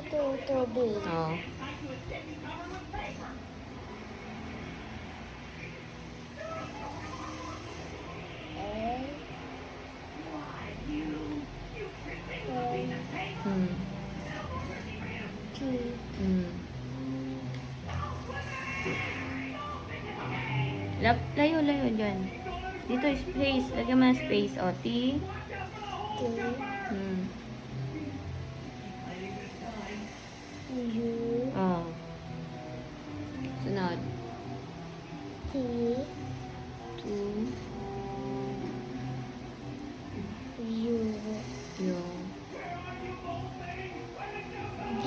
tubig. Oh. Hmm. Hmm. Layo dyan. Dito space. Lagyan mo ng space. O, T. Hmm. U. Oh. Sunod. T. 2. U. Yung. D.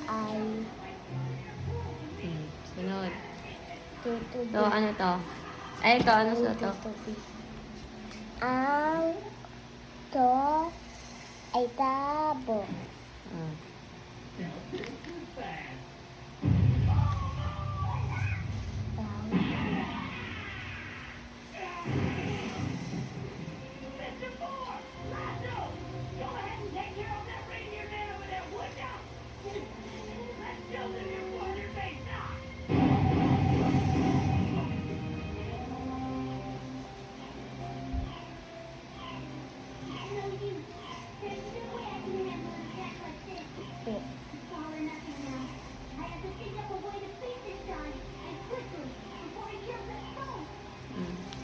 I. Sunod. Tubig. So, ano to? Ay, ito. Ano sa to? Tubig. Ang to ay tabo. Ah.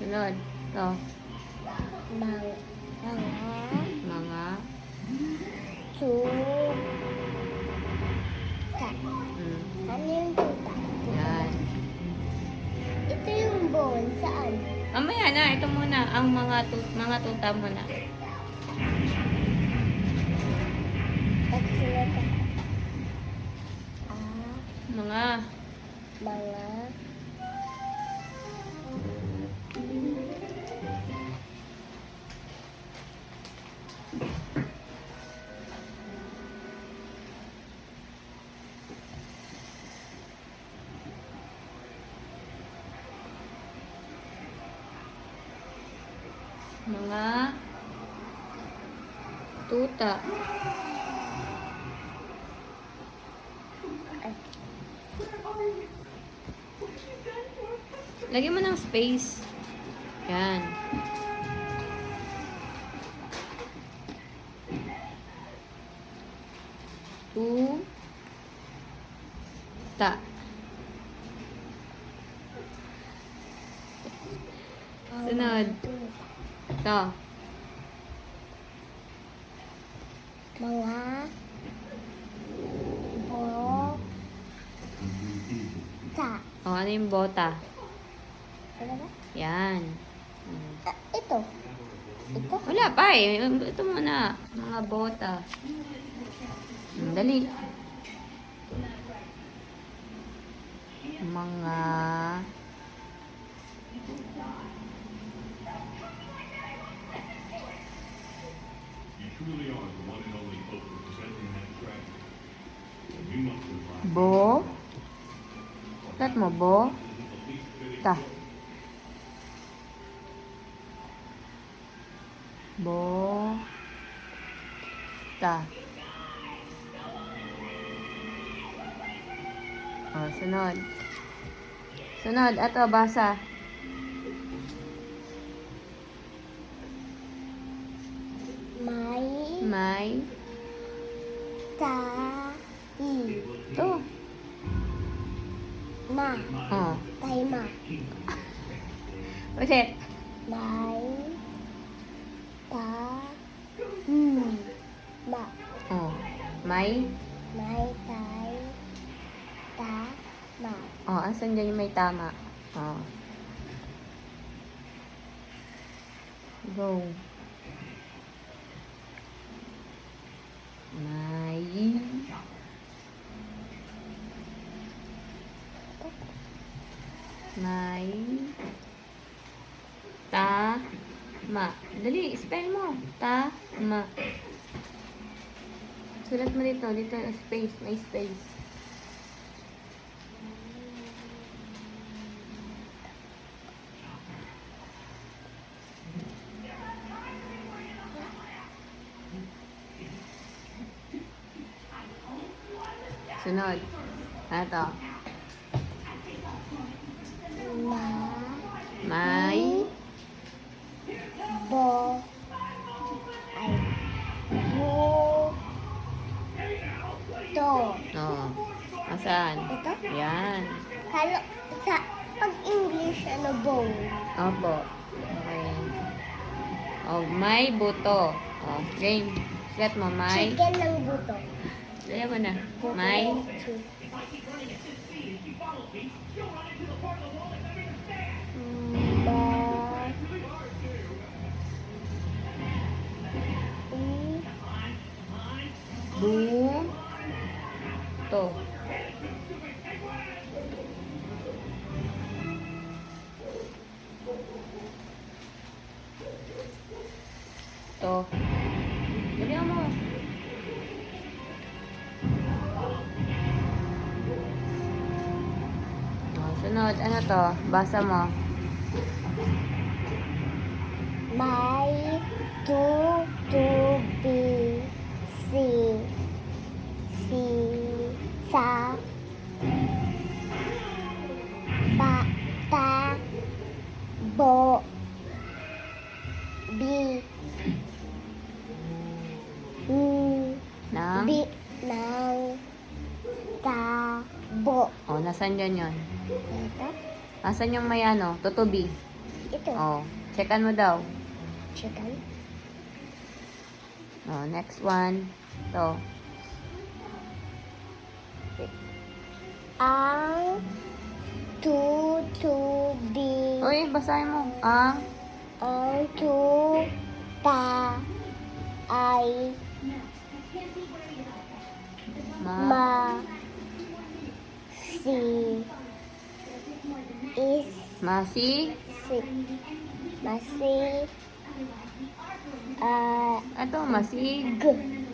Sunod. To. Mga. Tuta. Ano yung tuta? Yan. Ito yung bone. Saan? Mamaya na. Ito muna. Ang mga tuta muna. Pagsulat ako. Mga. Mga Mga tuta. Lagyan mo ng space. Yan. Tuta. Sunod. To. mga bota. O, ano yung bota? Ano ba? Yan. Ito. Ito. Wala pa eh. Ito muna. Mga bota. Dali. Mga bo. Tat mo bo. Ta. Bo. Ta. Oh, sunod. Sunod. Ato, basa. May. Tai. To. Ma. Oh. Tai ma. Ulit. May. Ta. Ma. Oh. May. May tai. Ta. Ma. Oh, asan dyan yung may tama? Oh. Go. May. May. Ta-ma. Dali, spell mo. Ta-ma. Sulat mo dito. Dito, space. May space. Sunod. Ano to? Ma. May. Bo. Ay. Bu. To. Oh. Asan? Ito? Yan. Halo. Sa pag-English, ano, bowl. Opo. Okay. Oh, may buto. Oh, game. Set mo, may. Chicken ng buto. Laya mo na. May. Ba. Bu. To. To. Dali mo. Oh, sunod. Ano to? Basa mo. May. Be. Si. Sa. Ba. Ta. Bo. Bi. Nang. Bi. Nang. Tabo. Oh, nasan dyan yun? Ito? Asan yung may ano? Tutubi. Ito. Oh, checkan mo daw. Chicken. Oh, next one. To. Ang tutubi. Uy, basahin mo. Ang ta ay ma si is Masi. si masi Ito, masig. g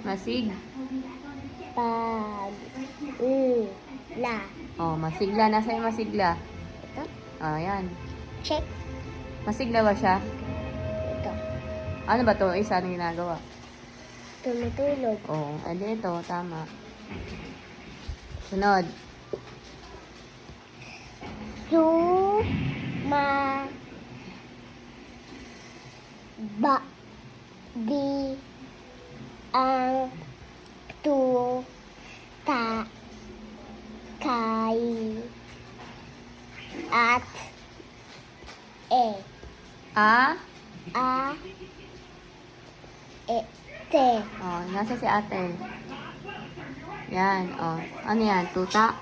Masig. pag la. Oh, masigla. Nasa yung masigla? Ito? Oh, yan. Check. Masigla ba siya? Ito. Ano ba to? Isa anong ginagawa? Tumutulog. Oh, edi ito. Tama. Sunod. Tu ma ba bi ang tu ta kay at A. te Oh, nasa si ate. Yan. Oh, ano yan? Tuta?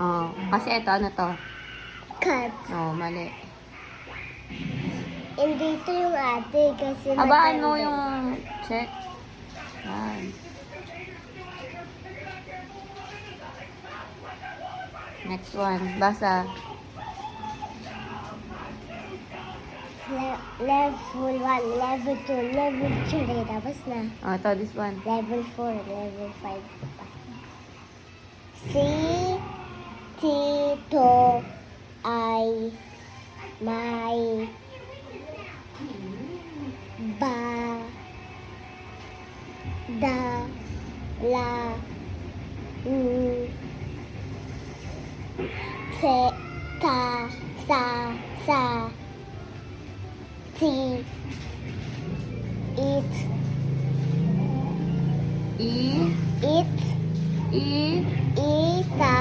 Oh, kasi ito, ano to? kat. Oh, mali. Hindi ito yung ate kasi Aba, ano matanda. yung check? Yan. Next one. Basa. Level 1, level 2, level 3. Tapos na. Oh, ito, this one. Level 4, level 5 pa. Si Tito ay may ba da la se ta sa ti it I. ita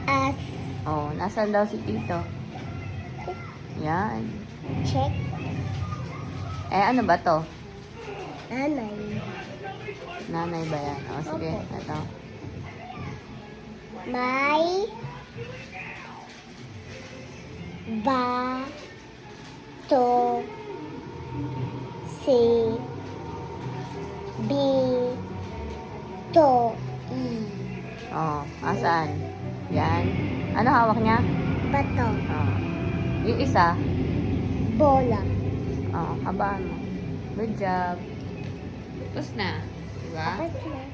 as Oh, nasan daw si Tito? Yan. check Eh, ano ba to? nanay Nanay ba yan? Oh, sige. Opo. Ito. may ba to si bi to i Oh, asan? Yan. Ano hawak niya? bato Oh. Yung isa? bola Oh, habaan mo. Good job. Tapos na. Diba? tapos na